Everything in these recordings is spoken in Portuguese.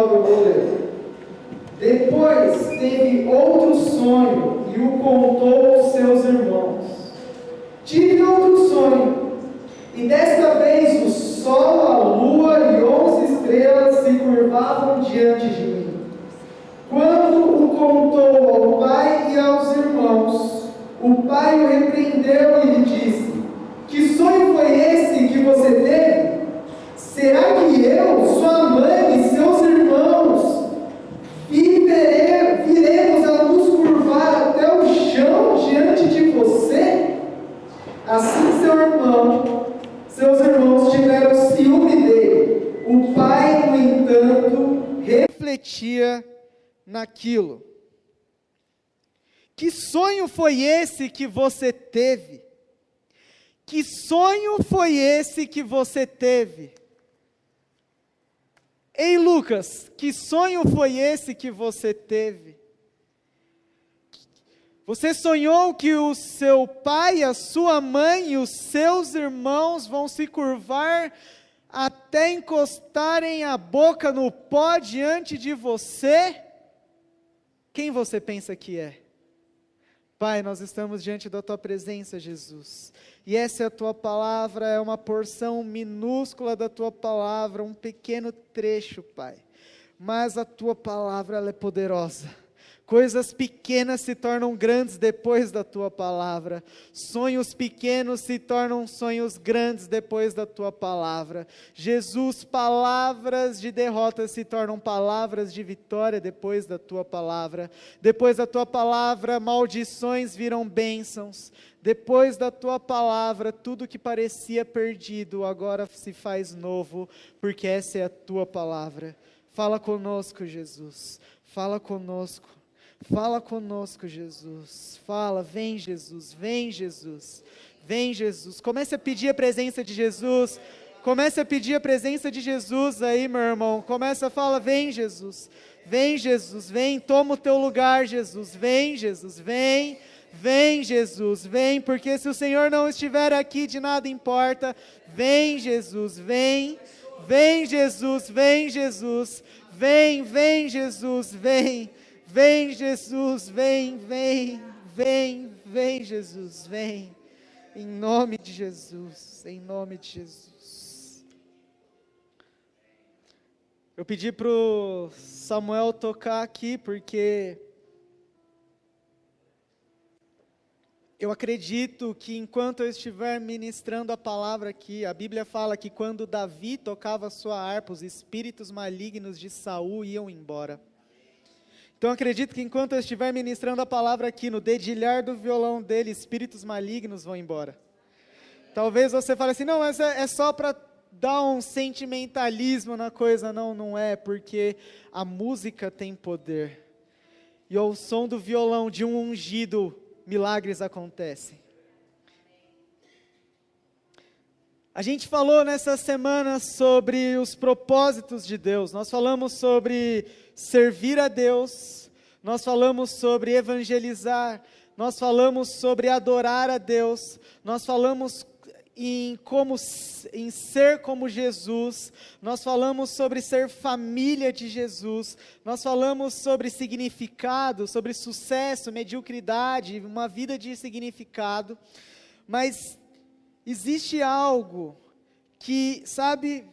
19 eu vou ler. Depois teve outro sonho e o contou aos seus irmãos. Tive outro sonho, e desta vez o sol, a lua e 11 estrelas se curvavam diante de mim. Quando o contou ao pai e aos irmãos, o pai o repreendeu e lhe disse: que sonho foi esse que você teve? Será que eu, sua mãe e seus irmãos viremos a nos curvar até o chão diante de você? Assim seus irmãos tiveram ciúme dele. O pai, no entanto, refletia naquilo. Que sonho foi esse que você teve? Que sonho foi esse que você teve? Ei, Lucas, que sonho foi esse que você teve? Você sonhou que o seu pai, a sua mãe e os seus irmãos vão se curvar até encostarem a boca no pó diante de você? Quem você pensa que é? Pai, nós estamos diante da Tua presença, Jesus, e essa é a Tua palavra, é uma porção minúscula da Tua palavra, um pequeno trecho, Pai, mas a Tua palavra, ela é poderosa. Coisas pequenas se tornam grandes depois da Tua palavra. Sonhos pequenos se tornam sonhos grandes depois da Tua palavra. Jesus, palavras de derrota se tornam palavras de vitória depois da Tua palavra. Depois da Tua palavra, maldições viram bênçãos. Depois da Tua palavra, tudo que parecia perdido agora se faz novo, porque essa é a Tua palavra. Fala conosco, Jesus. Fala conosco. Fala conosco, Jesus. Fala, vem Jesus, vem Jesus, vem Jesus. Comece a pedir a presença de Jesus. Comece a pedir a presença de Jesus aí, meu irmão. Começa a falar, vem Jesus, vem Jesus, vem, toma o teu lugar, Jesus. Vem Jesus, vem, vem Jesus, vem, porque se o Senhor não estiver aqui, de nada importa. Vem Jesus, vem, vem Jesus, vem Jesus, vem, vem Jesus, vem. Vem Jesus, vem, vem, vem, vem Jesus, vem, em nome de Jesus, em nome de Jesus. Eu pedi para o Samuel tocar aqui, porque eu acredito que enquanto eu estiver ministrando a palavra aqui, a Bíblia fala que quando Davi tocava a sua harpa, os espíritos malignos de Saul iam embora. Então acredito que enquanto eu estiver ministrando a palavra aqui, no dedilhar do violão dele, espíritos malignos vão embora. Talvez você fale assim, não, mas é só para dar um sentimentalismo na coisa. Não, não é, porque a música tem poder. E ao som do violão de um ungido, milagres acontecem. A gente falou nessa semana sobre os propósitos de Deus, nós falamos sobre servir a Deus, nós falamos sobre evangelizar, nós falamos sobre adorar a Deus, nós falamos em ser como Jesus, nós falamos sobre ser família de Jesus, nós falamos sobre significado, sobre sucesso, mediocridade, uma vida de significado, mas existe algo que, sabe,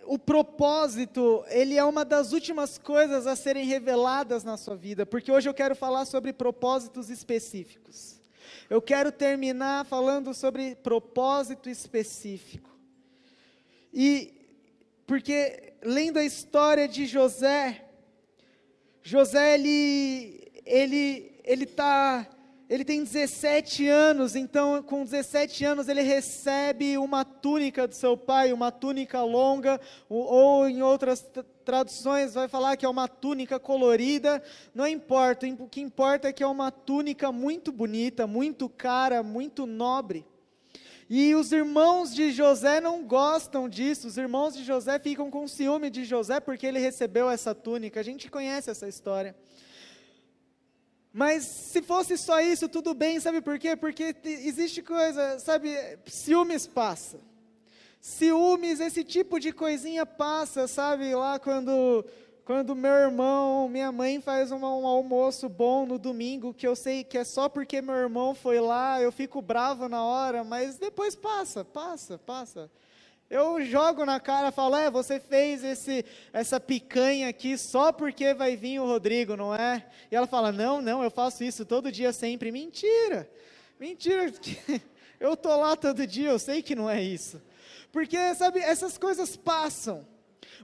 o propósito, ele é uma das últimas coisas a serem reveladas na sua vida, porque hoje eu quero falar sobre propósitos específicos. Eu quero terminar falando sobre propósito específico. E, porque, lendo a história de José, ele tem 17 anos, então com 17 anos ele recebe uma túnica do seu pai, uma túnica longa, ou em outras traduções vai falar que é uma túnica colorida, não importa, o que importa é que é uma túnica muito bonita, muito cara, muito nobre. E os irmãos de José não gostam disso, os irmãos de José ficam com ciúme de José porque ele recebeu essa túnica, a gente conhece essa história. Mas se fosse só isso, tudo bem, sabe por quê? Porque existe coisa, sabe, ciúmes passa. Ciúmes, esse tipo de coisinha passa, sabe? Lá quando meu irmão, minha mãe faz um almoço bom no domingo, que eu sei que é só porque meu irmão foi lá, eu fico bravo na hora, mas depois passa. Eu jogo na cara, falo, você fez essa picanha aqui só porque vai vir o Rodrigo, não é? E ela fala, não, eu faço isso todo dia sempre. Mentira, eu tô lá todo dia, eu sei que não é isso. Porque, sabe, essas coisas passam.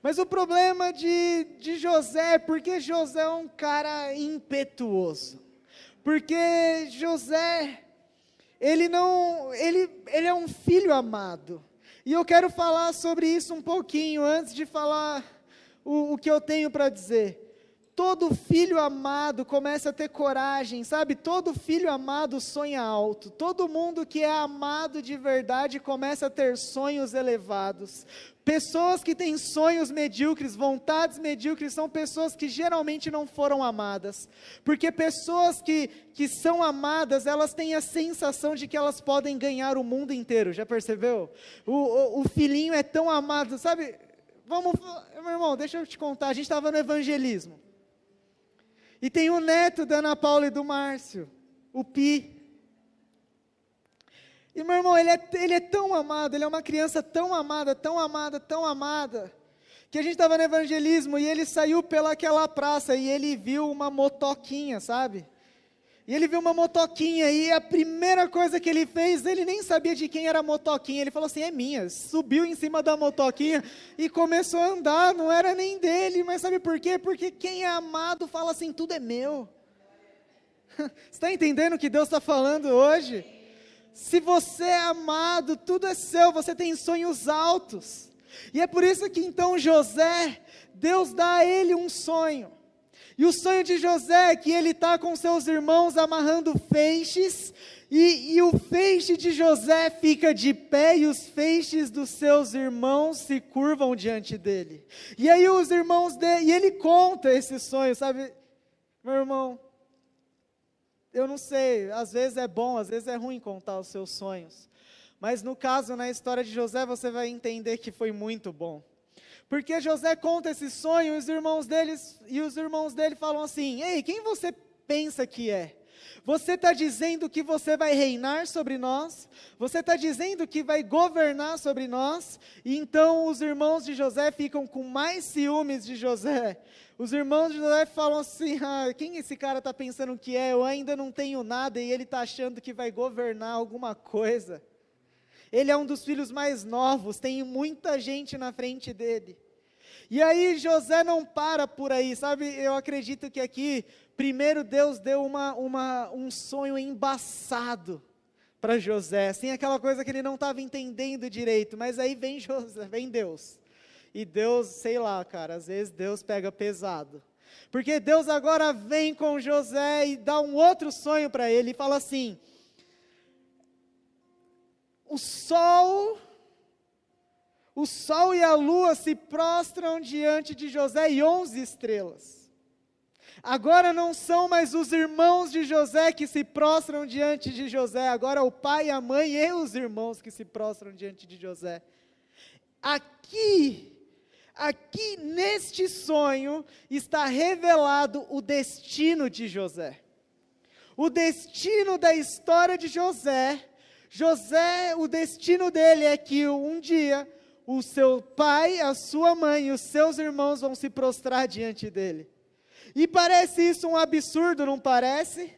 Mas o problema de José é porque José é um cara impetuoso. Porque José, ele é um filho amado. E eu quero falar sobre isso um pouquinho, antes de falar o que eu tenho para dizer. Todo filho amado começa a ter coragem, sabe? Todo filho amado sonha alto. Todo mundo que é amado de verdade começa a ter sonhos elevados. Pessoas que têm sonhos medíocres, vontades medíocres, são pessoas que geralmente não foram amadas. Porque pessoas que são amadas, elas têm a sensação de que elas podem ganhar o mundo inteiro, já percebeu? O filhinho é tão amado, sabe? Meu irmão, deixa eu te contar, a gente estava no evangelismo. E tem o neto da Ana Paula e do Márcio, o Pi. E meu irmão, ele é tão amado, ele é uma criança tão amada, que a gente estava no evangelismo e ele saiu pelaquela praça e ele viu uma motoquinha, sabe? E ele viu uma motoquinha e a primeira coisa que ele fez, ele nem sabia de quem era a motoquinha, ele falou assim, é minha, subiu em cima da motoquinha e começou a andar, não era nem dele, mas sabe por quê? Porque quem é amado fala assim, tudo é meu. Você está entendendo o que Deus está falando hoje? Se você é amado, tudo é seu, você tem sonhos altos. E é por isso que então José, Deus dá a ele um sonho. E o sonho de José é que ele está com seus irmãos amarrando feixes, e o feixe de José fica de pé, e os feixes dos seus irmãos se curvam diante dele. E aí os irmãos dele, e ele conta esse sonho, sabe? Meu irmão, eu não sei, às vezes é bom, às vezes é ruim contar os seus sonhos. Mas no caso, na história de José, você vai entender que foi muito bom. Porque José conta esse sonho, e os irmãos dele falam assim, ei, quem você pensa que é? Você está dizendo que você vai reinar sobre nós? Você está dizendo que vai governar sobre nós? E então os irmãos de José ficam com mais ciúmes de José. Os irmãos de José falam assim, quem esse cara está pensando que é? Eu ainda não tenho nada e ele está achando que vai governar alguma coisa. Ele é um dos filhos mais novos, tem muita gente na frente dele. E aí José não para por aí, sabe? Eu acredito que aqui, primeiro Deus deu um sonho embaçado para José, assim, aquela coisa que ele não estava entendendo direito, mas aí vem Deus. E Deus, sei lá, cara, às vezes Deus pega pesado. Porque Deus agora vem com José e dá um outro sonho para ele e fala assim, o sol e a lua se prostram diante de José e 11 estrelas. Agora não são mais os irmãos de José que se prostram diante de José, agora o pai, a mãe e os irmãos que se prostram diante de José. Aqui neste sonho está revelado o destino de José. O destino da história de José, o destino dele é que um dia o seu pai, a sua mãe e os seus irmãos vão se prostrar diante dele. E parece isso um absurdo, não parece?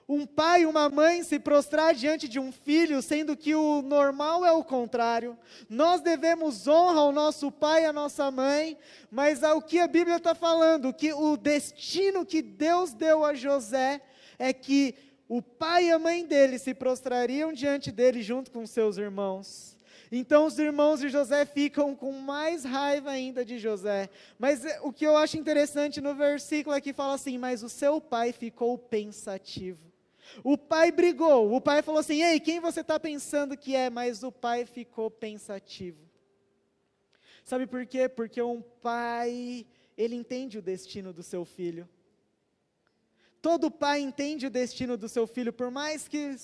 Um pai e uma mãe se prostrar diante de um filho, sendo que o normal é o contrário. Nós devemos honra ao nosso pai e à nossa mãe, mas o que a Bíblia está falando, que o destino que Deus deu a José, é que o pai e a mãe dele se prostrariam diante dele junto com seus irmãos. Então os irmãos de José ficam com mais raiva ainda de José. Mas o que eu acho interessante no versículo é que fala assim, mas o seu pai ficou pensativo. O pai brigou, o pai falou assim, ei, quem você está pensando que é? Mas o pai ficou pensativo. Sabe por quê? Porque um pai, ele entende o destino do seu filho. Todo pai entende o destino do seu filho, por mais que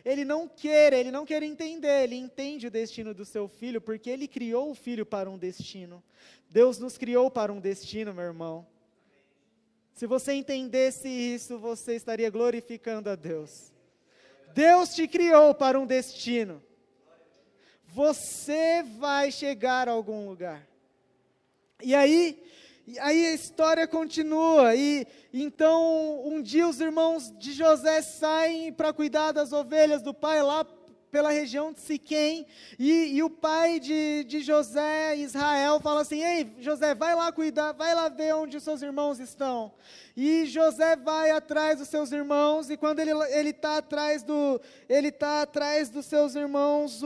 ele não queira entender, ele entende o destino do seu filho, porque ele criou o filho para um destino. Deus nos criou para um destino, meu irmão. Se você entendesse isso, você estaria glorificando a Deus. Deus te criou para um destino. Você vai chegar a algum lugar. E aí a história continua, e então um dia os irmãos de José saem para cuidar das ovelhas do pai lá pela região de Siquém, e o pai de José, Israel, fala assim: ei, José, vai lá cuidar, vai lá ver onde os seus irmãos estão. E José vai atrás dos seus irmãos, e quando ele está atrás dos seus irmãos,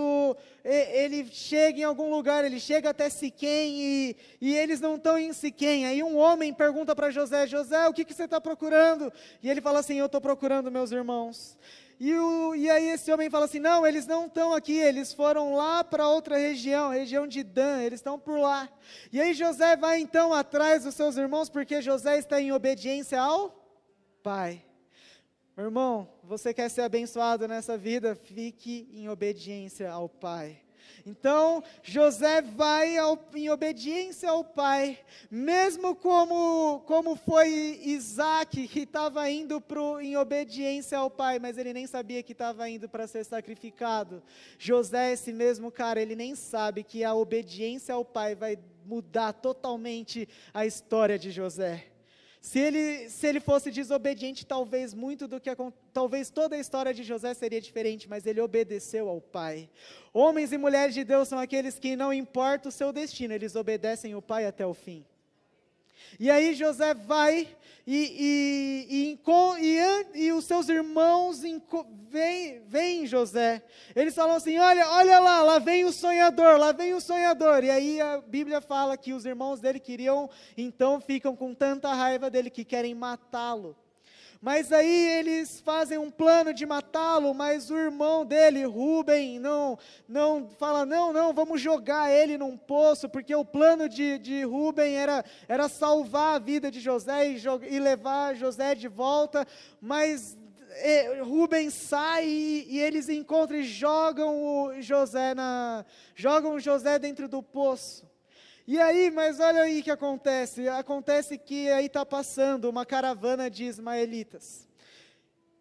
ele chega em algum lugar, ele chega até Siquém, e eles não estão em Siquém. Aí um homem pergunta para José: José, o que você está procurando? E ele fala assim: eu estou procurando meus irmãos. E aí esse homem fala assim: não, eles não estão aqui, eles foram lá para outra região, região de Dan, eles estão por lá. E aí José vai então atrás dos seus irmãos, porque José está em obediência ao pai. Meu irmão, você quer ser abençoado nessa vida? Fique em obediência ao pai. Então, José vai em obediência ao pai, mesmo como foi Isaac, que estava indo em obediência ao pai, mas ele nem sabia que estava indo para ser sacrificado. José, esse mesmo cara, ele nem sabe que a obediência ao pai vai mudar totalmente a história de José. Se ele fosse desobediente, talvez toda a história de José seria diferente, mas ele obedeceu ao pai. Homens e mulheres de Deus são aqueles que não importa o seu destino, eles obedecem o pai até o fim. E aí José vai e os seus irmãos veem José. Eles falam assim: olha lá vem o sonhador, lá vem o sonhador. E aí a Bíblia fala que os irmãos dele ficam com tanta raiva dele que querem matá-lo. Mas aí eles fazem um plano de matá-lo, mas o irmão dele, Rúben, não fala: não, vamos jogar ele num poço, porque o plano de Rúben era salvar a vida de José e levar José de volta, mas Rúben sai e eles encontram e jogam o José dentro do poço. E aí, mas olha aí o que acontece que aí está passando uma caravana de ismaelitas,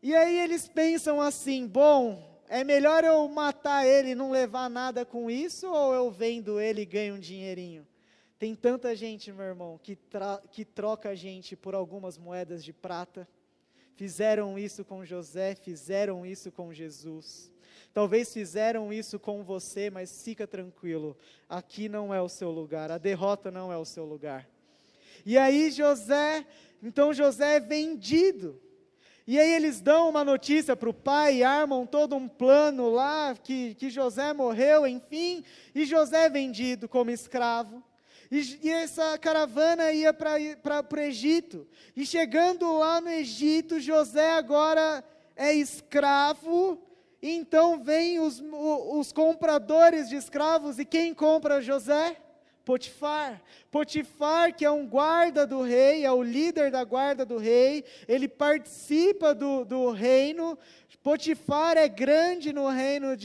e aí eles pensam assim: bom, é melhor eu matar ele e não levar nada com isso, ou eu vendo ele e ganho um dinheirinho? Tem tanta gente, meu irmão, que troca a gente por algumas moedas de prata. Fizeram isso com José, fizeram isso com Jesus. Talvez fizeram isso com você, mas fica tranquilo, aqui não é o seu lugar, a derrota não é o seu lugar. E aí José é vendido, e aí eles dão uma notícia para o pai, armam todo um plano lá, que José morreu, enfim, e José é vendido como escravo. E essa caravana ia para o Egito, e chegando lá no Egito, José agora é escravo. Então vem os compradores de escravos, e quem compra José? Potifar, que é um guarda do rei, é o líder da guarda do rei, ele participa do reino. Potifar é grande no reino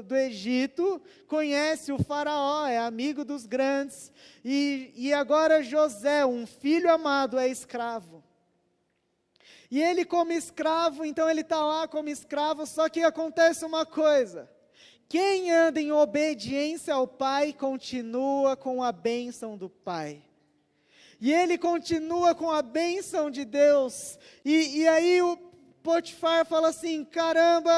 do Egito, conhece o faraó, é amigo dos grandes, e agora José, um filho amado, é escravo. E ele como escravo, então ele está lá como escravo, só que acontece uma coisa: quem anda em obediência ao pai, continua com a bênção do pai. E ele continua com a bênção de Deus, e aí o Potifar fala assim: caramba,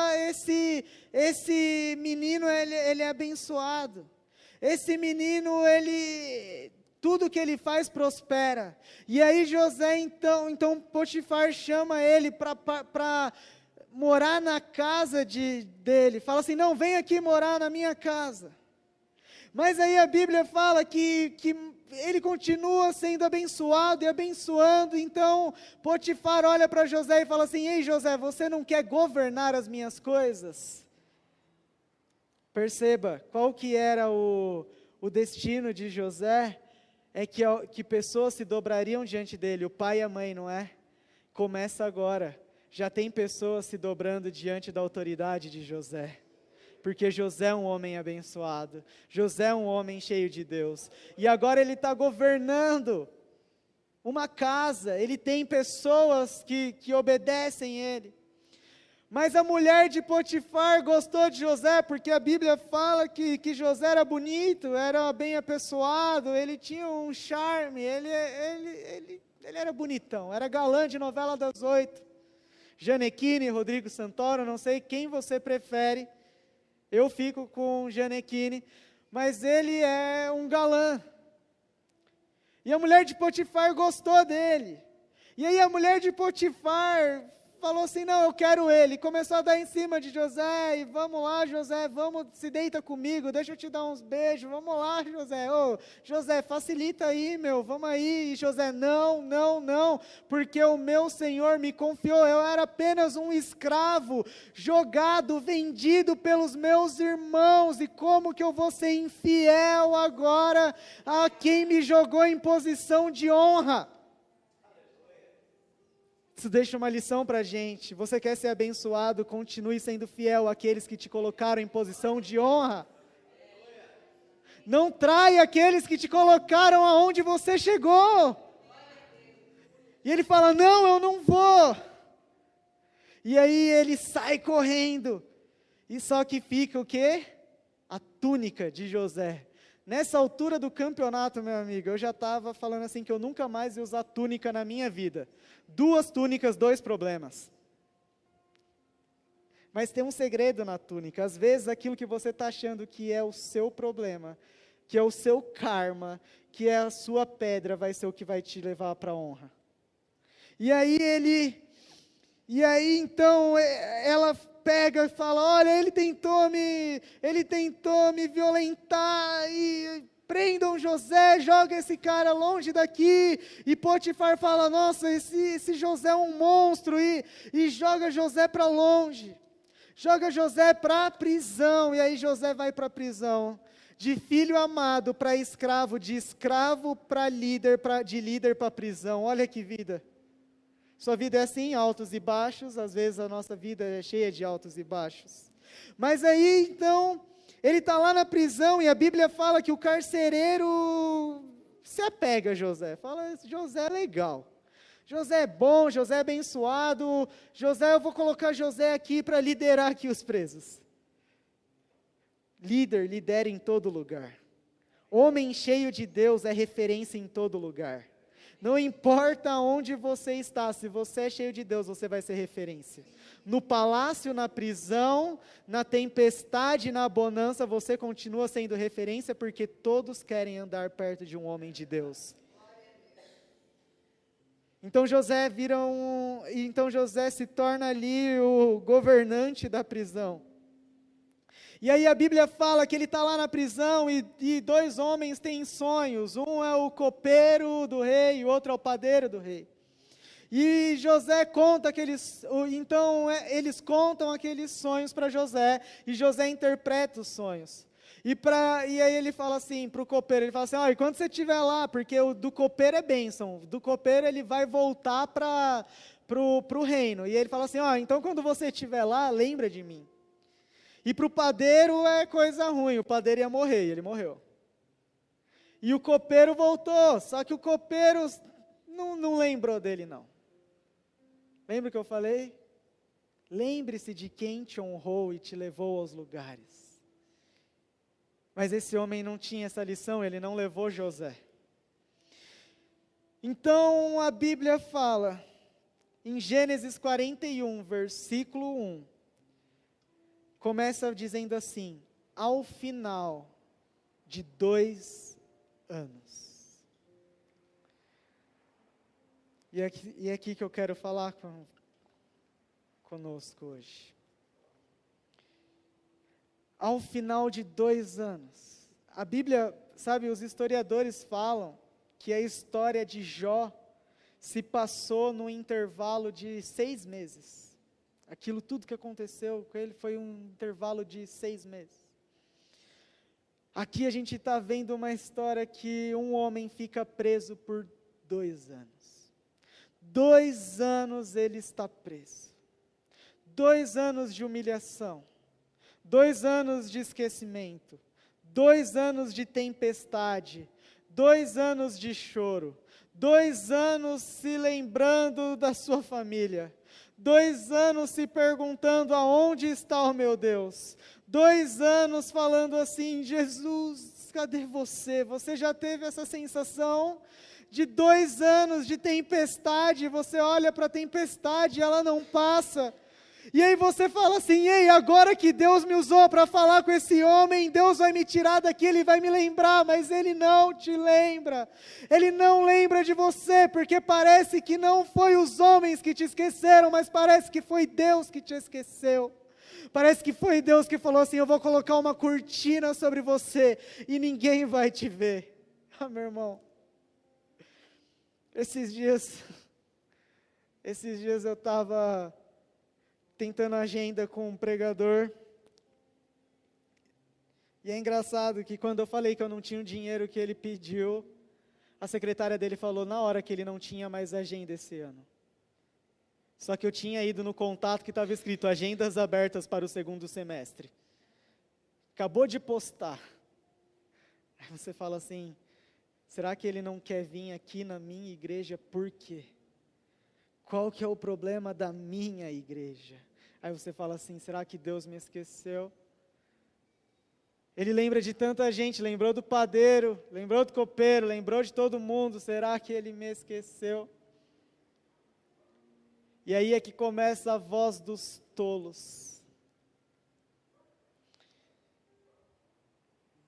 esse menino, ele é abençoado, esse menino, tudo que ele faz prospera. E aí José, então Potifar chama ele para morar na casa dele, fala assim: não, vem aqui morar na minha casa. Mas aí a Bíblia fala que ele continua sendo abençoado e abençoando. Então Potifar olha para José e fala assim: ei José, você não quer governar as minhas coisas? Perceba, qual que era o destino de José? É que pessoas se dobrariam diante dele, o pai e a mãe, não é? Começa agora. Já tem pessoas se dobrando diante da autoridade de José. Porque José é um homem abençoado. José é um homem cheio de Deus. E agora ele está governando uma casa. Ele tem pessoas que obedecem ele. Mas a mulher de Potifar gostou de José, porque a Bíblia fala que José era bonito, era bem apessoado, ele tinha um charme, ele era bonitão, era galã de novela das 8. Janequine, Rodrigo Santoro, não sei quem você prefere, eu fico com Janequine, mas ele é um galã. E a mulher de Potifar gostou dele. E aí a mulher de Potifar falou assim, não, eu quero ele. Começou a dar em cima de José, e vamos lá, José, vamos, se deita comigo, deixa eu te dar uns beijos, vamos lá, José. Ô, José, facilita aí, meu, vamos aí. E José, não, porque o meu Senhor me confiou, eu era apenas um escravo, jogado, vendido pelos meus irmãos, e como que eu vou ser infiel agora a quem me jogou em posição de honra? Isso deixa uma lição para a gente. Você quer ser abençoado, continue sendo fiel àqueles que te colocaram em posição de honra. Não traia aqueles que te colocaram aonde você chegou. E ele fala, não, eu não vou. E aí ele sai correndo. E só que fica o quê? A túnica de José. Nessa altura do campeonato, meu amigo, eu já estava falando assim que eu nunca mais ia usar túnica na minha vida. 2 túnicas, 2 problemas. Mas tem um segredo na túnica. Às vezes aquilo que você está achando que é o seu problema, que é o seu karma, que é a sua pedra, vai ser o que vai te levar para a honra. E aí então ela pega e fala, olha, ele tentou me violentar, e prendam José, joga esse cara longe daqui. E Potifar fala, nossa, esse José é um monstro, e joga José para longe, joga José para a prisão. E aí José vai para a prisão, de filho amado para escravo, de escravo para líder, de líder para prisão. Olha que vida. Sua vida é assim, altos e baixos. Às vezes a nossa vida é cheia de altos e baixos. Mas aí, então, ele está lá na prisão, e a Bíblia fala que o carcereiro se apega a José. Fala, José é legal. José é bom, José é abençoado. José, eu vou colocar José aqui para liderar aqui os presos. Líder, lidera em todo lugar. Homem cheio de Deus é referência em todo lugar. Não importa onde você está, se você é cheio de Deus, você vai ser referência. No palácio, na prisão, na tempestade, na bonança, você continua sendo referência, porque todos querem andar perto de um homem de Deus. Então José se torna ali o governante da prisão. E aí a Bíblia fala que ele está lá na prisão, e 2 homens têm sonhos. Um é o copeiro do rei, e o outro é o padeiro do rei. E José conta eles contam aqueles sonhos para José, e José interpreta os sonhos. E aí ele fala assim para o copeiro, ele fala assim, olha, quando você estiver lá, porque o do copeiro é bênção, do copeiro ele vai voltar para o reino. E ele fala assim, então quando você estiver lá, lembra de mim. E para o padeiro é coisa ruim, o padeiro ia morrer, e ele morreu. E o copeiro voltou, só que o copeiro não lembrou dele não. Lembra o que eu falei? Lembre-se de quem te honrou e te levou aos lugares. Mas esse homem não tinha essa lição, ele não levou José. Então a Bíblia fala, em Gênesis 41, versículo 1, começa dizendo assim, ao final de 2 anos. E é aqui que eu quero falar conosco hoje. Ao final de 2 anos. A Bíblia, sabe, os historiadores falam que a história de Jó se passou no intervalo de 6 meses. Aquilo tudo que aconteceu com ele foi um intervalo de 6 meses. Aqui a gente está vendo uma história que um homem fica preso por 2 anos. 2 anos ele está preso. 2 anos de humilhação. 2 anos de esquecimento. 2 anos de tempestade. 2 anos de choro. 2 anos se lembrando da sua família. 2 anos se perguntando aonde está o meu Deus. 2 anos falando assim, Jesus, cadê você? Você já teve essa sensação de 2 anos de tempestade, você olha para a tempestade e ela não passa. E aí você fala assim, ei, agora que Deus me usou para falar com esse homem, Deus vai me tirar daqui, Ele vai me lembrar, mas Ele não te lembra. Ele não lembra de você, porque parece que não foi os homens que te esqueceram, mas parece que foi Deus que te esqueceu. Parece que foi Deus que falou assim, eu vou colocar uma cortina sobre você e ninguém vai te ver. Ah, meu irmão, esses dias eu estava tentando agenda com um pregador, e é engraçado que quando eu falei que eu não tinha o dinheiro que ele pediu, a secretária dele falou na hora que ele não tinha mais agenda esse ano. Só que eu tinha ido no contato que estava escrito, agendas abertas para o 2º semestre. Acabou de postar. Aí você fala assim, será que ele não quer vir aqui na minha igreja por quê? Qual que é o problema da minha igreja? Aí você fala assim, será que Deus me esqueceu? Ele lembra de tanta gente, lembrou do padeiro, lembrou do copeiro, lembrou de todo mundo, será que Ele me esqueceu? E aí é que começa a voz dos tolos.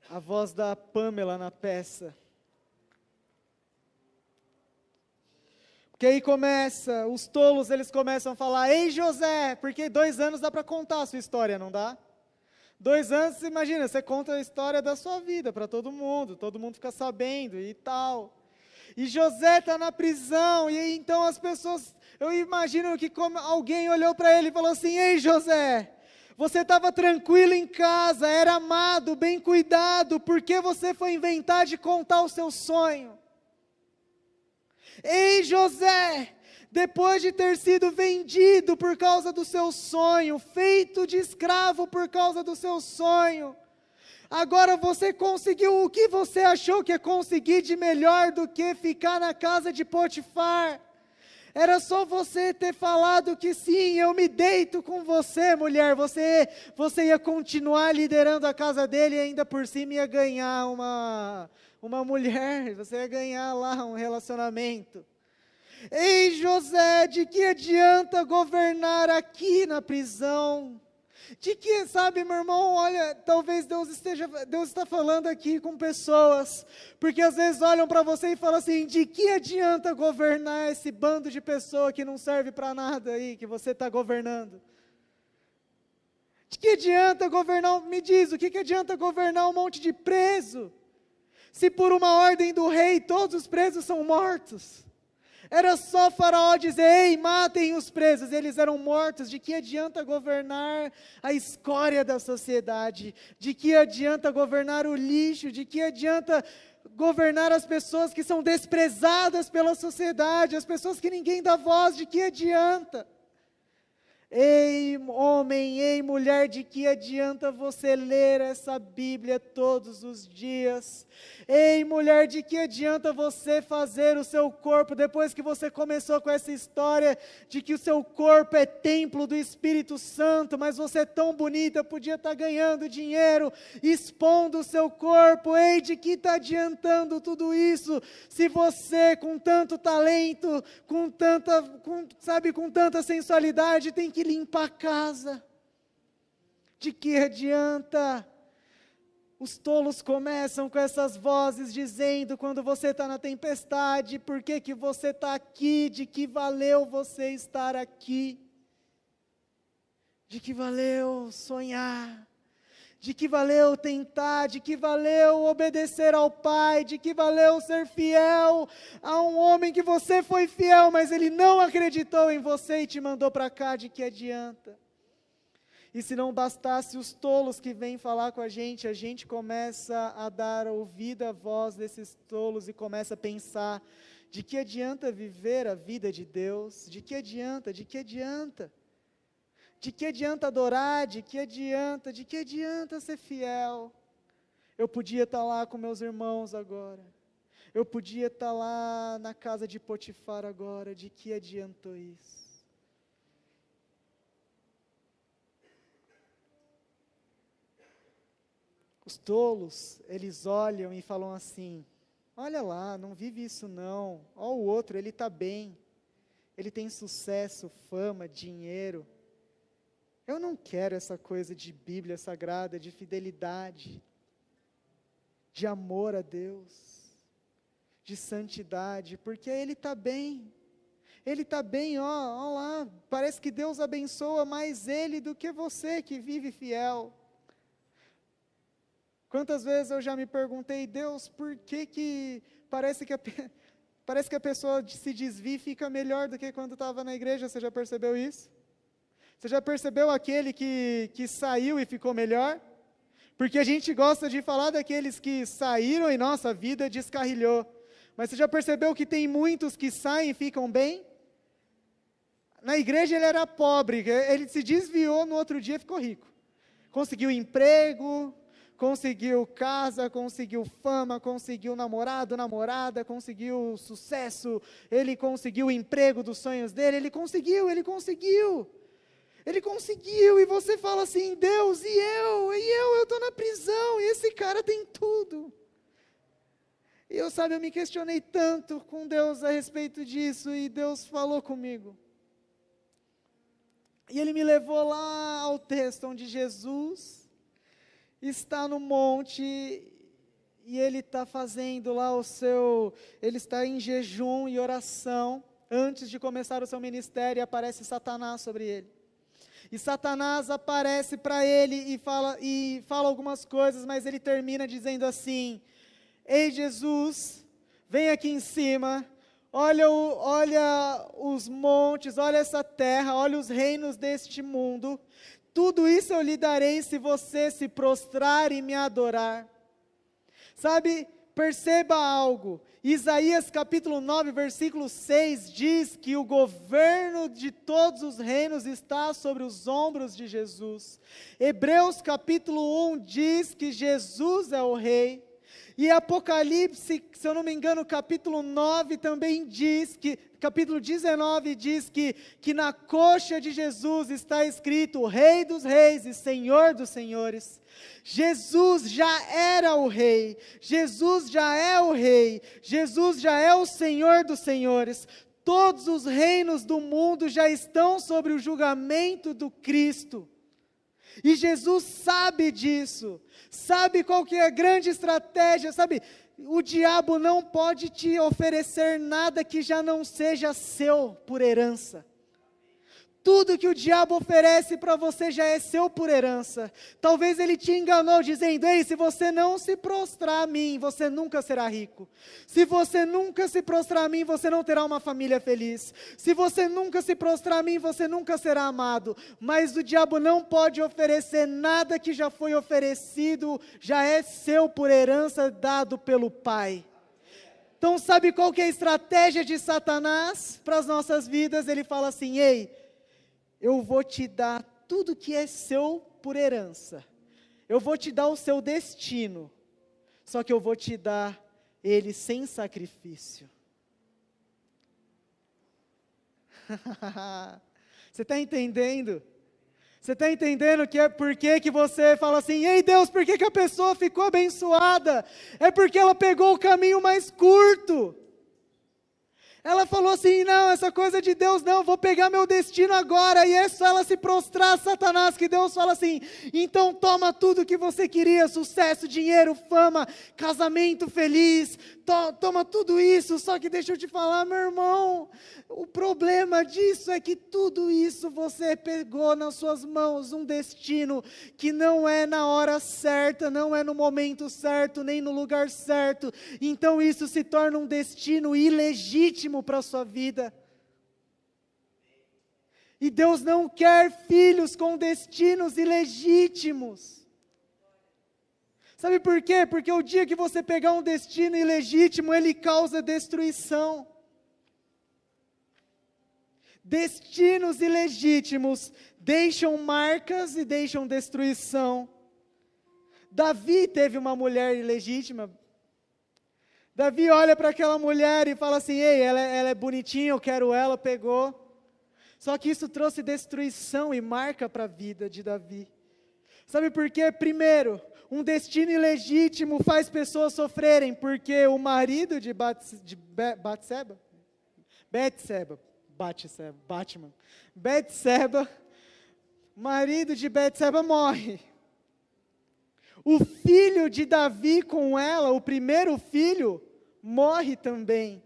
A voz da Pamela na peça. Porque aí começa, os tolos eles começam a falar, ei José, porque 2 anos dá para contar a sua história, não dá? 2 anos, imagina, você conta a história da sua vida para todo mundo fica sabendo e tal. E José está na prisão, e aí, então as pessoas, eu imagino que como alguém olhou para ele e falou assim, ei José, você estava tranquilo em casa, era amado, bem cuidado, por que você foi inventar de contar o seu sonho? Ei José, depois de ter sido vendido por causa do seu sonho, feito de escravo por causa do seu sonho, agora você conseguiu o que você achou que ia conseguir de melhor do que ficar na casa de Potifar? Era só você ter falado que sim, eu me deito com você, mulher, você ia continuar liderando a casa dele e ainda por cima ia ganhar uma mulher, você ia ganhar lá um relacionamento. Ei José, de que adianta governar aqui na prisão? De que, sabe, meu irmão, olha, talvez Deus está falando aqui com pessoas, porque às vezes olham para você e falam assim, de que adianta governar esse bando de pessoa que não serve para nada aí, que você está governando? De que adianta governar, me diz, o que adianta governar um monte de preso? Se por uma ordem do rei todos os presos são mortos. Era só Faraó dizer, ei, matem os presos, eles eram mortos. De que adianta governar a escória da sociedade? De que adianta governar o lixo? De que adianta governar as pessoas que são desprezadas pela sociedade, as pessoas que ninguém dá voz? De que adianta? Ei homem, ei mulher, de que adianta você ler essa Bíblia todos os dias? Ei mulher, de que adianta você fazer o seu corpo, depois que você começou com essa história, de que o seu corpo é templo do Espírito Santo, mas você é tão bonita, podia estar ganhando dinheiro, expondo o seu corpo, ei, de que está adiantando tudo isso, se você com tanto talento, com tanta sensualidade, tem que limpar a casa? De que adianta? Os tolos começam com essas vozes dizendo, quando você está na tempestade, por que você está aqui? De que valeu você estar aqui? De que valeu sonhar? De que valeu tentar? De que valeu obedecer ao Pai? De que valeu ser fiel a um homem que você foi fiel, mas ele não acreditou em você e te mandou para cá? De que adianta? E se não bastasse os tolos que vêm falar com a gente começa a dar ouvido à voz desses tolos e começa a pensar, De que adianta viver a vida de Deus? De que adianta? De que adianta? De que adianta adorar? De que adianta ser fiel? Eu podia estar lá com meus irmãos agora. Eu podia estar lá na casa de Potifar agora. De que adiantou isso? Os tolos, eles olham e falam assim: olha lá, não vive isso não. Olha o outro, ele está bem. Ele tem sucesso, fama, dinheiro. Eu não quero essa coisa de Bíblia Sagrada, de fidelidade, de amor a Deus, de santidade, porque ele está bem. Ele está bem, ó lá, parece que Deus abençoa mais ele do que você que vive fiel. Quantas vezes eu já me perguntei: Deus, por que parece que a pessoa se desvia e fica melhor do que quando estava na igreja? Você já percebeu isso? Você já percebeu aquele que saiu e ficou melhor? Porque a gente gosta de falar daqueles que saíram e nossa vida descarrilhou. Mas você já percebeu que tem muitos que saem e ficam bem? Na igreja ele era pobre, ele se desviou, no outro dia ficou rico. Conseguiu emprego, conseguiu casa, conseguiu fama, conseguiu namorado, namorada, conseguiu sucesso, ele conseguiu o emprego dos sonhos dele, ele conseguiu, e você fala assim: Deus, e eu estou na prisão, e esse cara tem tudo. E eu me questionei tanto com Deus a respeito disso, e Deus falou comigo. E Ele me levou lá ao texto onde Jesus está no monte, e Ele está fazendo lá Ele está em jejum e oração, antes de começar o seu ministério, e aparece Satanás sobre Ele. E Satanás aparece para Ele e fala algumas coisas, mas Ele termina dizendo assim: ei Jesus, vem aqui em cima, olha os montes, olha essa terra, olha os reinos deste mundo, tudo isso eu lhe darei se você se prostrar e me adorar. Perceba algo, Isaías capítulo 9, versículo 6 diz que o governo de todos os reinos está sobre os ombros de Jesus. Hebreus capítulo 1 diz que Jesus é o rei. E Apocalipse, se eu não me engano, capítulo 9 também diz capítulo 19 diz que na coxa de Jesus está escrito: o Rei dos Reis e Senhor dos Senhores. Jesus já era o Rei, Jesus já é o Rei, Jesus já é o Senhor dos Senhores. Todos os reinos do mundo já estão sobre o julgamento do Cristo. E Jesus sabe disso, sabe qual que é a grande estratégia, o diabo não pode te oferecer nada que já não seja seu por herança. Tudo que o diabo oferece para você já é seu por herança. Talvez ele te enganou dizendo: ei, se você não se prostrar a mim, você nunca será rico. Se você nunca se prostrar a mim, você não terá uma família feliz. Se você nunca se prostrar a mim, você nunca será amado. Mas o diabo não pode oferecer nada que já foi oferecido, já é seu por herança, dado pelo Pai. Então sabe qual que é a estratégia de Satanás para as nossas vidas? Ele fala assim: ei, eu vou te dar tudo que é seu por herança. Eu vou te dar o seu destino. Só que eu vou te dar ele sem sacrifício. Você está entendendo? Você está entendendo que é por que você fala assim: ei Deus, por que a pessoa ficou abençoada? É porque ela pegou o caminho mais curto. Ela falou assim: não, essa coisa de Deus não, vou pegar meu destino agora. E é só ela se prostrar a Satanás, que Deus fala assim: então toma tudo que você queria, sucesso, dinheiro, fama, casamento feliz, toma tudo isso. Só que deixa eu te falar, meu irmão, o problema disso é que tudo isso você pegou nas suas mãos, um destino que não é na hora certa, não é no momento certo, nem no lugar certo. Então isso se torna um destino ilegítimo para a sua vida. E Deus não quer filhos com destinos ilegítimos. Sabe por quê? Porque o dia que você pegar um destino ilegítimo, ele causa destruição. Destinos ilegítimos deixam marcas e deixam destruição. Davi teve uma mulher ilegítima. Davi olha para aquela mulher e fala assim, ei, ela é bonitinha, eu quero ela, pegou. Só que isso trouxe destruição e marca para a vida de Davi. Sabe por quê? Primeiro, um destino ilegítimo faz pessoas sofrerem, porque o marido de Batseba, marido de Batseba morre. O filho de Davi com ela, o primeiro filho, morre também.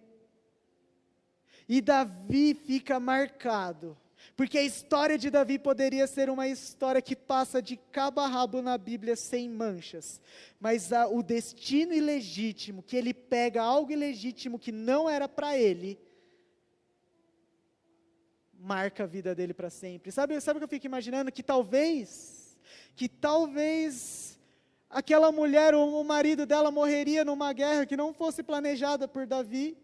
E Davi fica marcado, porque a história de Davi poderia ser uma história que passa de cabo a rabo na Bíblia sem manchas, mas o destino ilegítimo, que ele pega algo ilegítimo que não era para ele, marca a vida dele para sempre. Sabe o que eu fico imaginando? Que talvez aquela mulher, ou o marido dela morreria numa guerra que não fosse planejada por Davi,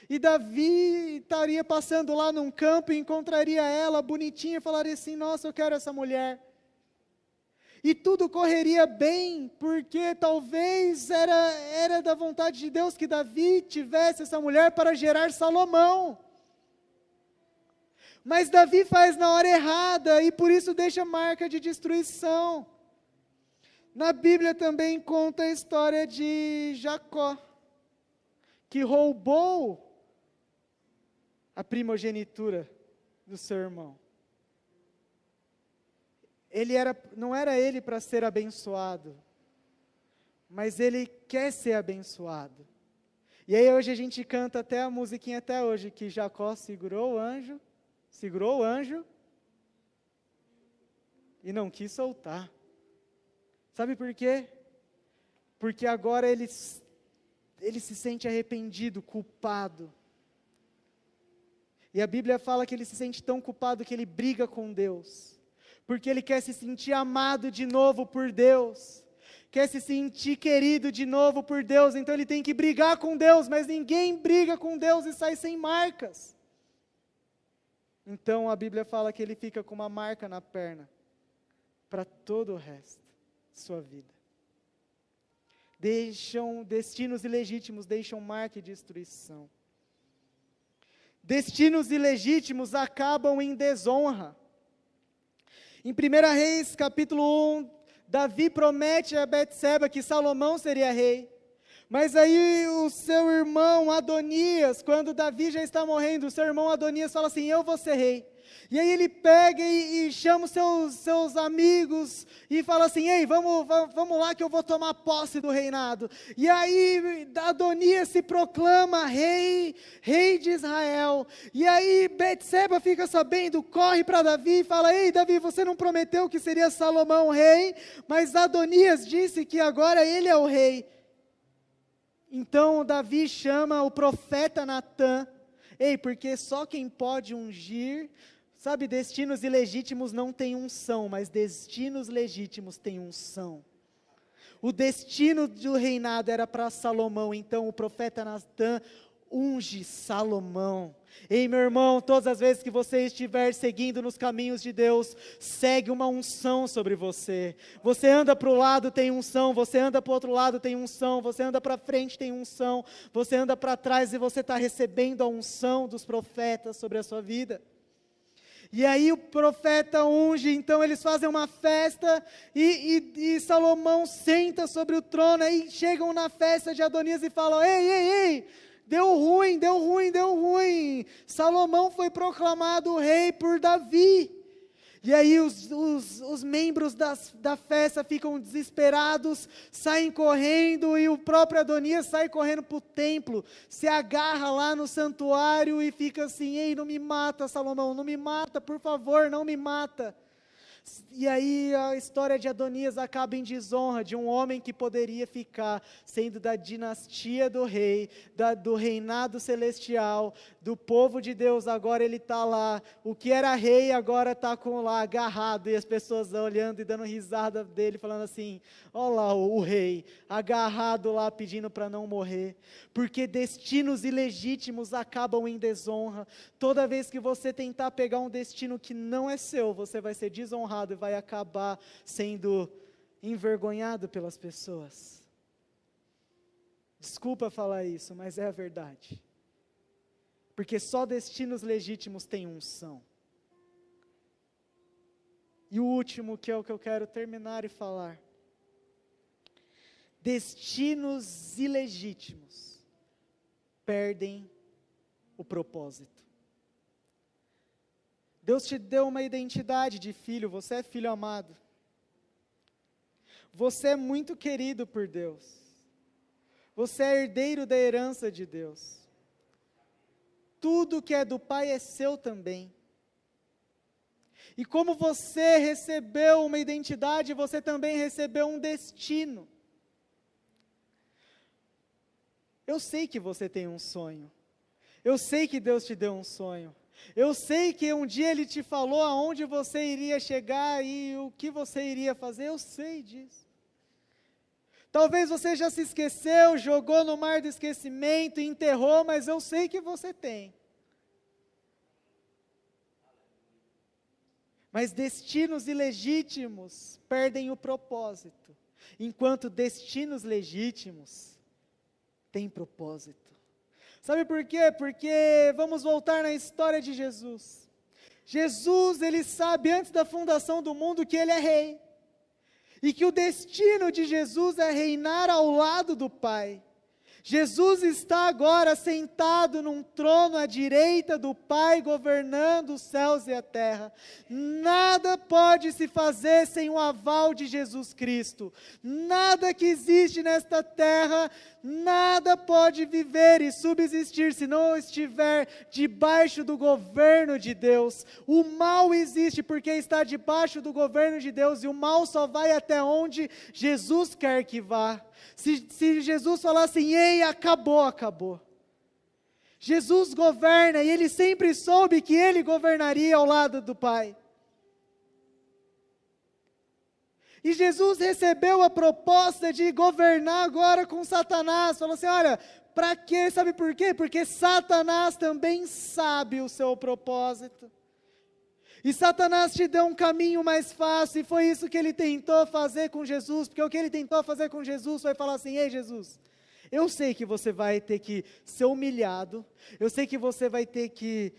e Davi estaria passando lá num campo e encontraria ela bonitinha e falaria assim, nossa, eu quero essa mulher. E tudo correria bem, porque talvez era da vontade de Deus que Davi tivesse essa mulher para gerar Salomão. Mas Davi faz na hora errada, e por isso deixa marca de destruição. Na Bíblia também conta a história de Jacó, que roubou a primogenitura do seu irmão. Não era ele para ser abençoado, mas ele quer ser abençoado. E aí hoje a gente canta até a musiquinha até hoje, que Jacó segurou o anjo e não quis soltar. Sabe por quê? Porque agora ele se sente arrependido, culpado. E a Bíblia fala que ele se sente tão culpado que ele briga com Deus. Porque ele quer se sentir amado de novo por Deus. Quer se sentir querido de novo por Deus. Então ele tem que brigar com Deus, mas ninguém briga com Deus e sai sem marcas. Então a Bíblia fala que ele fica com uma marca na perna para todo o resto de sua vida. Destinos ilegítimos deixam marca e destruição. Destinos ilegítimos acabam em desonra. Em 1 Reis, capítulo 1, Davi promete a Betseba que Salomão seria rei. Mas aí o seu irmão Adonias, quando Davi já está morrendo, o seu irmão Adonias fala assim, eu vou ser rei. E aí ele pega e chama os seus amigos e fala assim, ei, vamos lá que eu vou tomar posse do reinado. E aí Adonias se proclama rei de Israel. E aí Betseba fica sabendo, corre para Davi e fala, ei Davi, você não prometeu que seria Salomão rei, mas Adonias disse que agora ele é o rei. Então Davi chama o profeta Natã, ei, porque só quem pode ungir, sabe, destinos ilegítimos não têm unção, mas destinos legítimos têm unção. O destino do reinado era para Salomão, então o profeta Natã unge Salomão. Ei, meu irmão, todas as vezes que você estiver seguindo nos caminhos de Deus, segue uma unção sobre você. Você anda para o lado, tem unção. Você anda para o outro lado, tem unção. Você anda para frente, tem unção. Você anda para trás e você está recebendo a unção dos profetas sobre a sua vida. E aí o profeta unge, então eles fazem uma festa e Salomão senta sobre o trono. Aí chegam na festa de Adonias e falam, ei, deu ruim. Salomão foi proclamado rei por Davi. E aí os membros da festa ficam desesperados, saem correndo, e o próprio Adonias sai correndo para o templo, se agarra lá no santuário e fica assim, ei, não me mata Salomão, não me mata, por favor, não me mata. E aí a história de Adonias acaba em desonra de um homem que poderia ficar sendo da dinastia do rei, do reinado celestial, do povo de Deus. Agora ele está lá, o que era rei agora está lá agarrado, e as pessoas olhando e dando risada dele, falando assim: olha lá o rei, agarrado lá pedindo para não morrer, porque destinos ilegítimos acabam em desonra. Toda vez que você tentar pegar um destino que não é seu, você vai ser desonrado e vai acabar sendo envergonhado pelas pessoas. Desculpa falar isso, mas é a verdade. Porque só destinos legítimos têm unção. E o último, que é o que eu quero terminar e falar: destinos ilegítimos perdem o propósito. Deus te deu uma identidade de filho, você é filho amado. Você é muito querido por Deus. Você é herdeiro da herança de Deus. Tudo que é do Pai é seu também. E como você recebeu uma identidade, você também recebeu um destino. Eu sei que você tem um sonho. Eu sei que Deus te deu um sonho. Eu sei que um dia Ele te falou aonde você iria chegar e o que você iria fazer. Eu sei disso. Talvez você já se esqueceu, jogou no mar do esquecimento, enterrou, mas eu sei que você tem. Mas destinos ilegítimos perdem o propósito, enquanto destinos legítimos têm propósito. Sabe por quê? Porque vamos voltar na história de Jesus. Jesus, ele sabe antes da fundação do mundo que ele é rei. E que o destino de Jesus é reinar ao lado do Pai. Jesus está agora sentado num trono à direita do Pai, governando os céus e a terra. Nada pode se fazer sem o aval de Jesus Cristo. Nada que existe nesta terra, nada pode viver e subsistir se não estiver debaixo do governo de Deus. O mal existe porque está debaixo do governo de Deus, e o mal só vai até onde Jesus quer que vá. Se Jesus falar assim: ei, acabou, acabou. Jesus governa, e ele sempre soube que ele governaria ao lado do Pai. E Jesus recebeu a proposta de governar agora com Satanás. Falou assim: olha, para quê? Sabe por quê? Porque Satanás também sabe o seu propósito. E Satanás te deu um caminho mais fácil, e foi isso que ele tentou fazer com Jesus, porque o que ele tentou fazer com Jesus foi falar assim: ei Jesus, eu sei que você vai ter que ser humilhado, eu sei que você vai ter que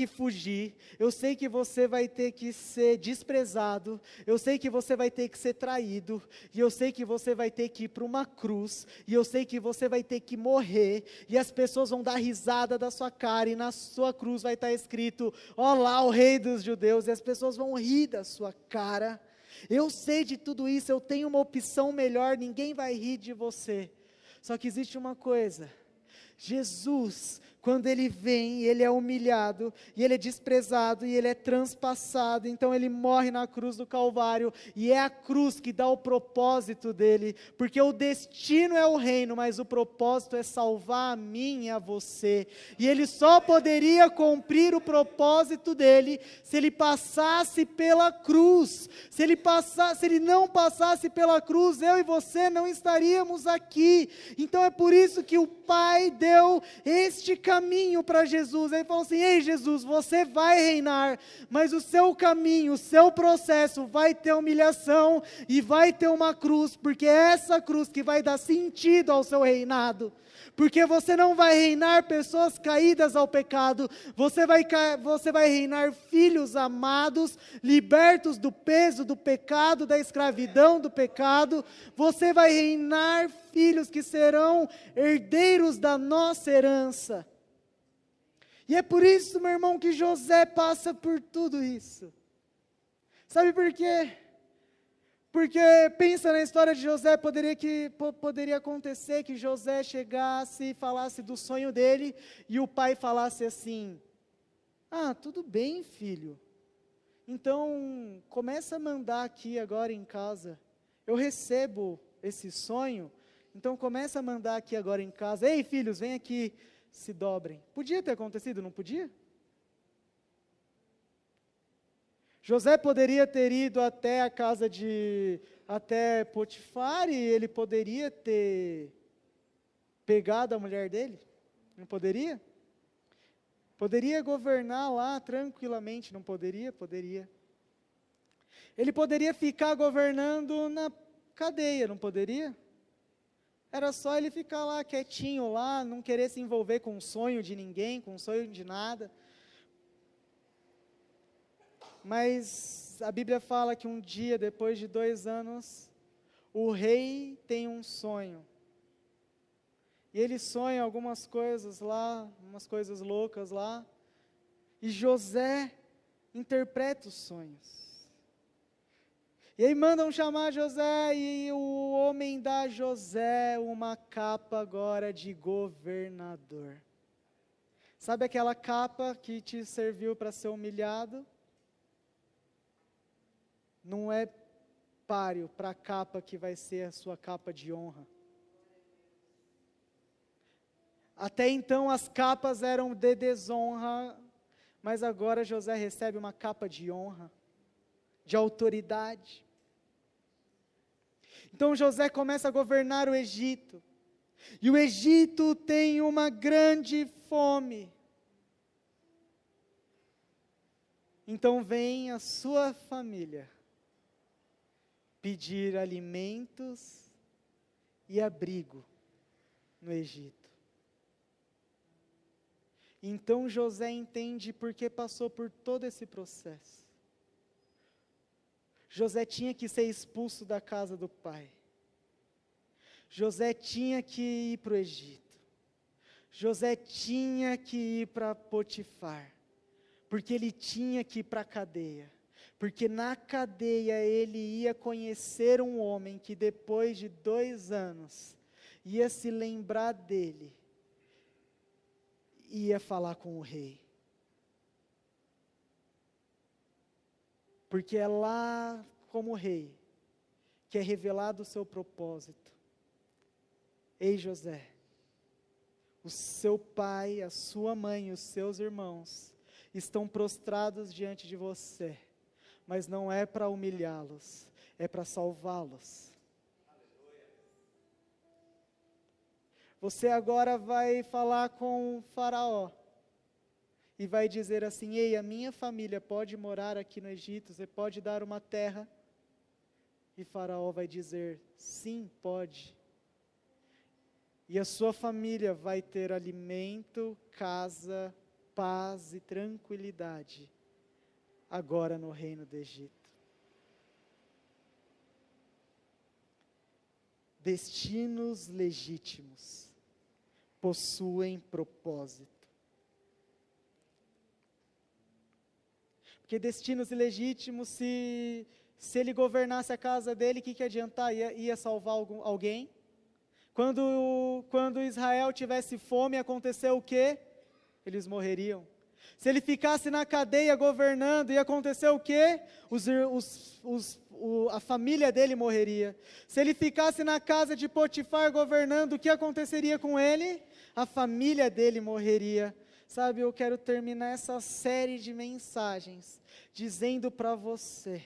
fugir, eu sei que você vai ter que ser desprezado, eu sei que você vai ter que ser traído, e eu sei que você vai ter que ir para uma cruz, e eu sei que você vai ter que morrer, e as pessoas vão dar risada da sua cara, e na sua cruz vai estar escrito: ó lá o Rei dos Judeus, e as pessoas vão rir da sua cara. Eu sei de tudo isso, eu tenho uma opção melhor, ninguém vai rir de você. Só que existe uma coisa: Jesus, quando ele vem, ele é humilhado, e ele é desprezado, e ele é transpassado, então ele morre na cruz do Calvário, e é a cruz que dá o propósito dele, porque o destino é o reino, mas o propósito é salvar a mim e a você, e ele só poderia cumprir o propósito dele, se ele passasse pela cruz. Se ele não passasse pela cruz, eu e você não estaríamos aqui. Então é por isso que o Pai deu este caminho para Jesus. Ele falou assim: ei Jesus, você vai reinar, mas o seu caminho, o seu processo vai ter humilhação e vai ter uma cruz, porque é essa cruz que vai dar sentido ao seu reinado. Porque você não vai reinar pessoas caídas ao pecado, você vai reinar filhos amados, libertos do peso do pecado, da escravidão do pecado. Você vai reinar filhos que serão herdeiros da nossa herança. E é por isso, meu irmão, que José passa por tudo isso. Sabe por quê? Porque pensa na história de José, poderia acontecer que José chegasse e falasse do sonho dele, e o pai falasse assim: ah, tudo bem, filho, Então, começa a mandar aqui agora em casa. Eu recebo esse sonho, então começa a mandar aqui agora em casa. Ei, filhos, vem aqui, se dobrem. Podia ter acontecido, não podia? José poderia ter ido até a casa até Potifar e ele poderia ter pegado a mulher dele? Não poderia? Poderia governar lá tranquilamente, não poderia? Poderia. Ele poderia ficar governando na cadeia, não poderia? Era só ele ficar lá quietinho lá, não querer se envolver com o sonho de ninguém, com o sonho de nada. Mas a Bíblia fala que um dia, depois de 2 anos, o rei tem um sonho. E ele sonha algumas coisas lá, umas coisas loucas lá. E José interpreta os sonhos. E aí mandam chamar José e o homem dá a José uma capa agora de governador. Sabe aquela capa que te serviu para ser humilhado? Não é páreo para a capa que vai ser a sua capa de honra. Até então as capas eram de desonra, mas agora José recebe uma capa de honra, de autoridade. Então José começa a governar o Egito, e o Egito tem uma grande fome. Então vem a sua família pedir alimentos e abrigo no Egito. Então José entende porque passou por todo esse processo. José tinha que ser expulso da casa do pai. José tinha que ir para o Egito. José tinha que ir para Potifar. Porque ele tinha que ir para a cadeia. Porque na cadeia ele ia conhecer um homem que depois de 2 anos ia se lembrar dele, ia falar com o rei. Porque é lá como rei que é revelado o seu propósito. Ei José, o seu pai, a sua mãe, os seus irmãos estão prostrados diante de você. Mas não é para humilhá-los, é para salvá-los. Você agora vai falar com o faraó, e vai dizer assim, ei, a minha família pode morar aqui no Egito, você pode dar uma terra? E faraó vai dizer, sim, pode. E a sua família vai ter alimento, casa, paz e tranquilidade. Agora no reino do Egito. Destinos legítimos possuem propósito. Porque destinos ilegítimos, se ele governasse a casa dele, o que adiantar? Ia salvar alguém? Quando Israel tivesse fome, aconteceu o quê? Eles morreriam. Se ele ficasse na cadeia governando, ia acontecer o quê? A família dele morreria. Se ele ficasse na casa de Potifar governando, o que aconteceria com ele? A família dele morreria. Sabe, eu quero terminar essa série de mensagens dizendo para você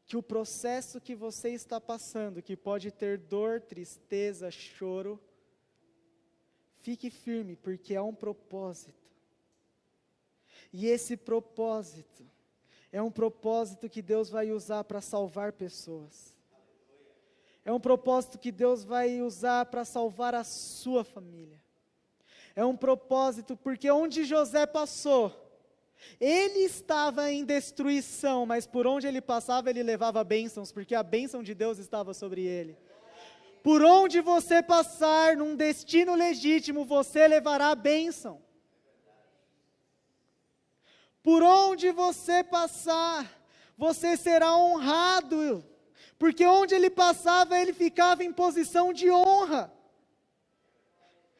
que o processo que você está passando, que pode ter dor, tristeza, choro, fique firme, porque há um propósito. E esse propósito é um propósito que Deus vai usar para salvar pessoas. É um propósito que Deus vai usar para salvar a sua família. É um propósito porque onde José passou, ele estava em destruição, mas por onde ele passava ele levava bênçãos, porque a bênção de Deus estava sobre ele. Por onde você passar, num destino legítimo, você levará bênção. Por onde você passar, você será honrado, porque onde ele passava, ele ficava em posição de honra.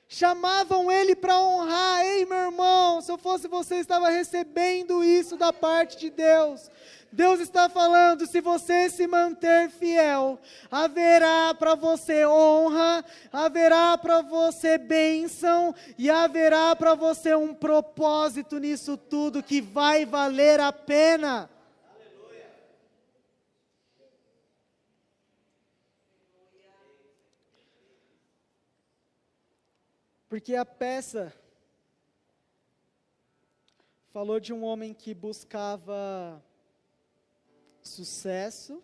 chamavam ele para honrar. Ei, meu irmão, se eu fosse você, estava recebendo isso da parte de Deus. Deus está falando, se você se manter fiel, haverá para você honra, haverá para você bênção, e haverá para você um propósito nisso tudo que vai valer a pena. Porque a peça falou de um homem que buscava sucesso,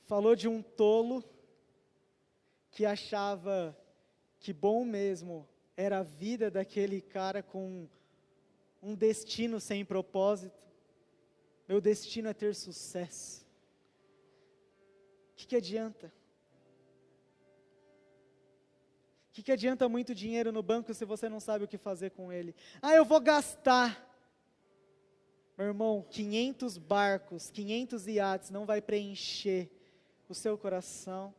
falou de um tolo que achava que bom mesmo era a vida daquele cara com um destino sem propósito. Meu destino é ter sucesso. O que adianta? O que adianta muito dinheiro no banco se você não sabe o que fazer com ele? Ah, eu vou gastar. Meu irmão, 500 barcos, 500 iates não vai preencher o seu coração.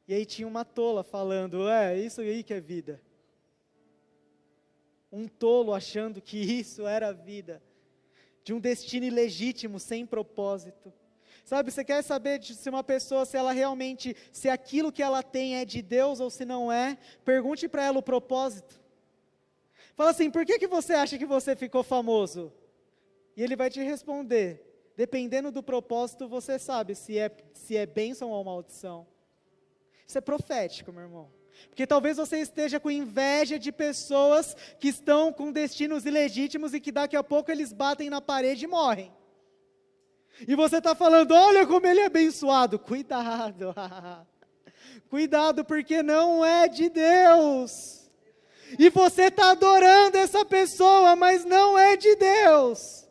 E aí tinha uma tola falando, isso aí que é vida. Um tolo achando que isso era a vida. De um destino ilegítimo, sem propósito. Sabe, você quer saber se uma pessoa, se ela realmente, se aquilo que ela tem é de Deus ou se não é? Pergunte para ela o propósito. Fala assim, por que você acha que você ficou famoso? E ele vai te responder, dependendo do propósito, você sabe se é bênção ou maldição. Isso é profético, meu irmão. Porque talvez você esteja com inveja de pessoas que estão com destinos ilegítimos e que daqui a pouco eles batem na parede e morrem. E você está falando, olha como ele é abençoado. Cuidado, cuidado, porque não é de Deus. E você está adorando essa pessoa, mas não é de Deus.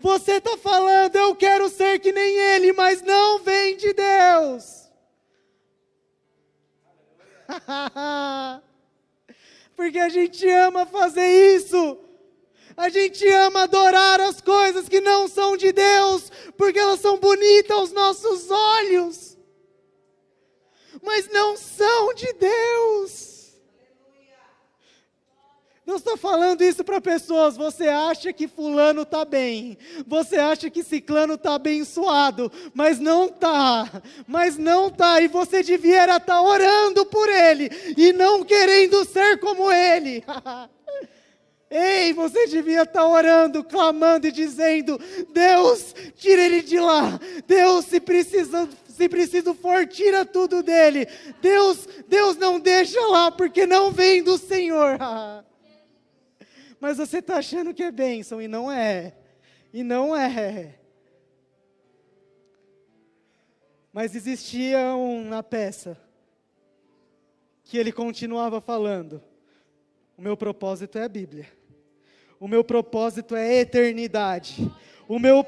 Você está falando, eu quero ser que nem ele, mas não vem de Deus. Porque a gente ama fazer isso. A gente ama adorar as coisas que não são de Deus, porque elas são bonitas aos nossos olhos, mas não são de Deus. Deus está falando isso para pessoas, você acha que fulano está bem, você acha que ciclano está abençoado, mas não está, e você devia estar orando por ele, e não querendo ser como ele. Ei, você devia estar orando, clamando e dizendo, Deus, tira ele de lá, Deus, se preciso for, tira tudo dele, Deus não deixa lá, porque não vem do Senhor. Mas você está achando que é bênção, e não é, Mas existia na peça, que ele continuava falando, o meu propósito é a Bíblia, o meu propósito é a eternidade, o meu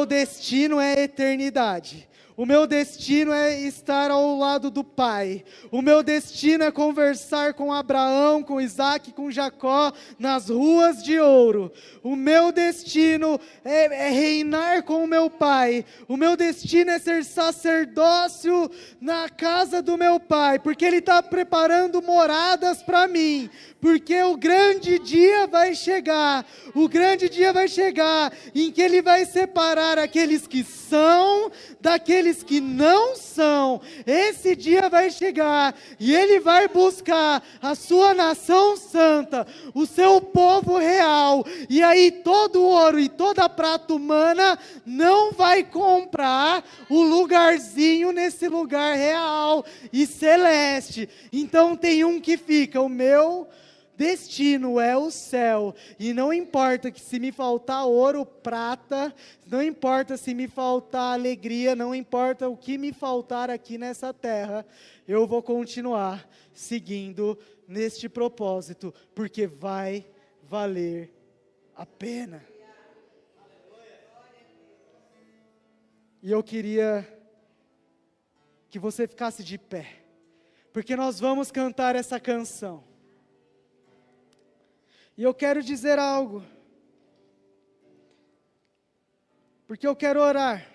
destino é a eternidade. O meu destino é estar ao lado do Pai. O meu destino é conversar com Abraão, com Isaac, com Jacó, nas ruas de ouro. O meu destino é reinar com o meu Pai. O meu destino é ser sacerdócio na casa do meu Pai, porque Ele está preparando moradas para mim. Porque o grande dia vai chegar, em que Ele vai separar aqueles que são daqueles que não são. Esse dia vai chegar e Ele vai buscar a sua nação santa, o seu povo real, e aí todo ouro e toda prata humana não vai comprar o lugarzinho nesse lugar real e celeste. Então tem um que fica, o meu destino é o céu, e não importa que se me faltar ouro, prata, não importa se me faltar alegria, não importa o que me faltar aqui nessa terra, eu vou continuar seguindo neste propósito, porque vai valer a pena. E eu queria que você ficasse de pé, porque nós vamos cantar essa canção. E eu quero dizer algo, porque eu quero orar.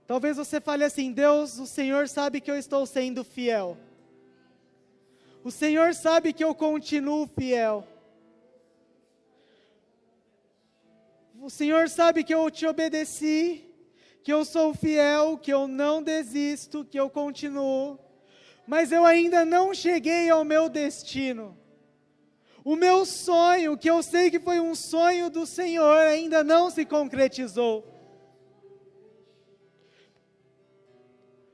Talvez você fale assim: Deus, o Senhor sabe que eu estou sendo fiel. O Senhor sabe que eu continuo fiel. O Senhor sabe que eu te obedeci, que eu sou fiel, que eu não desisto, que eu continuo. Mas eu ainda não cheguei ao meu destino. O meu sonho, que eu sei que foi um sonho do Senhor, ainda não se concretizou.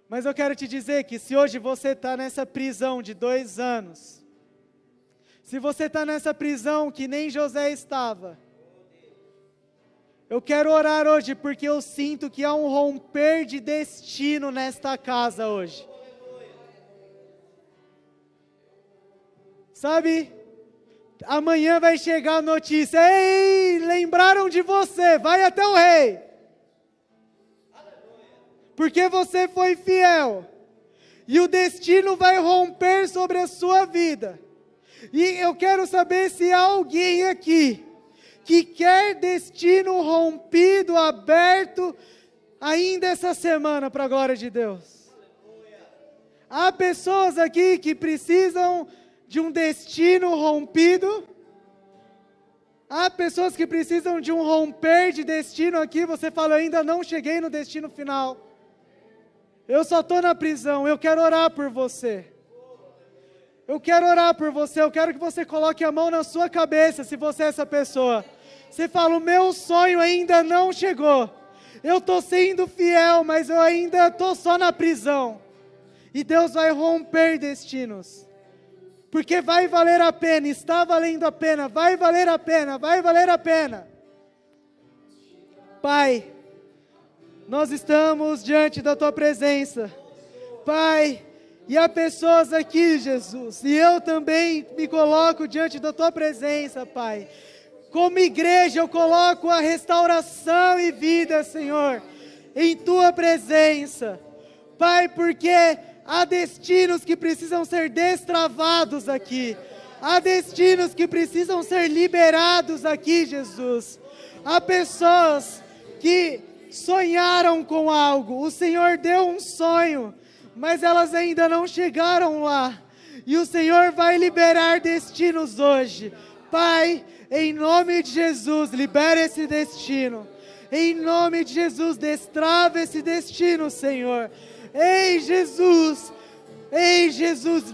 Mas eu quero te dizer que se hoje você está nessa prisão de 2 anos, se você está nessa prisão que nem José estava, eu quero orar hoje porque eu sinto que há um romper de destino nesta casa hoje. Sabe, amanhã vai chegar a notícia: ei, lembraram de você, vai até o rei. Porque você foi fiel. E o destino vai romper sobre a sua vida. E eu quero saber se há alguém aqui que quer destino rompido, aberto, ainda essa semana, para a glória de Deus. Há pessoas aqui que precisam de um destino rompido. Há pessoas que precisam de um romper de destino aqui. Você fala: eu ainda não cheguei no destino final. Eu só estou na prisão. Eu quero orar por você. Eu quero orar por você. Eu quero que você coloque a mão na sua cabeça, se você é essa pessoa. Você fala: o meu sonho ainda não chegou. Eu estou sendo fiel, mas eu ainda estou só na prisão. E Deus vai romper destinos. Porque vai valer a pena, está valendo a pena, vai valer a pena, vai valer a pena. Pai, nós estamos diante da Tua presença. Pai, e há pessoas aqui, Jesus, e eu também me coloco diante da Tua presença, Pai. Como igreja eu coloco a restauração e vida, Senhor, em Tua presença. Pai, porque há destinos que precisam ser destravados aqui. Há destinos que precisam ser liberados aqui, Jesus. Há pessoas que sonharam com algo. O Senhor deu um sonho, mas elas ainda não chegaram lá. E o Senhor vai liberar destinos hoje. Pai, em nome de Jesus, libera esse destino. Em nome de Jesus, destrava esse destino, Senhor. Ei, Jesus,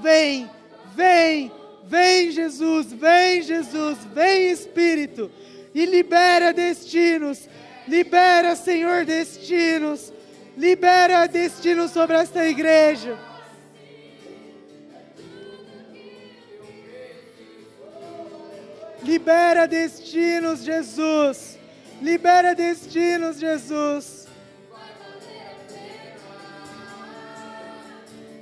vem, vem, vem, Jesus, vem, Espírito, e libera destinos, libera, Senhor, destinos, libera destinos sobre esta igreja. Libera destinos, Jesus, libera destinos, Jesus.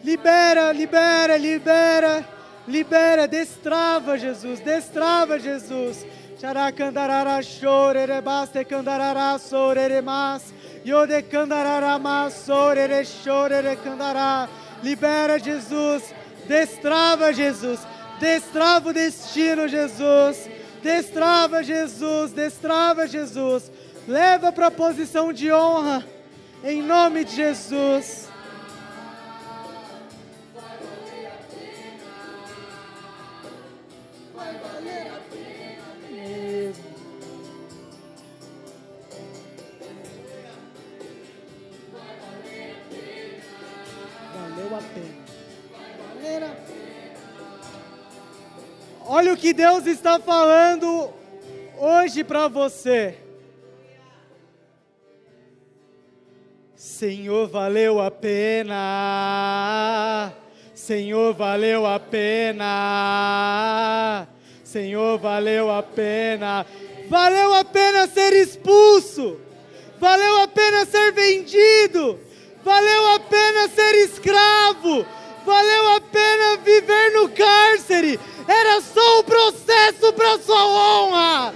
Libera, libera, libera, libera, destrava, Jesus, destrava, Jesus. Xaracandarara chorere baste candarara sorere mas, yode candarara mas sorere chorere candará. Libera, Jesus, destrava, Jesus, destrava o destino, Jesus, destrava, Jesus, destrava, Jesus. Leva para a posição de honra, em nome de Jesus. Olha o que Deus está falando hoje para você. Senhor, valeu a pena. Senhor, valeu a pena. Senhor, valeu a pena. Valeu a pena ser expulso. Valeu a pena ser vendido. Valeu a pena ser escravo. Valeu a pena viver no cárcere. Era só um processo para sua honra.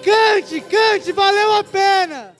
Cante, cante, valeu a pena.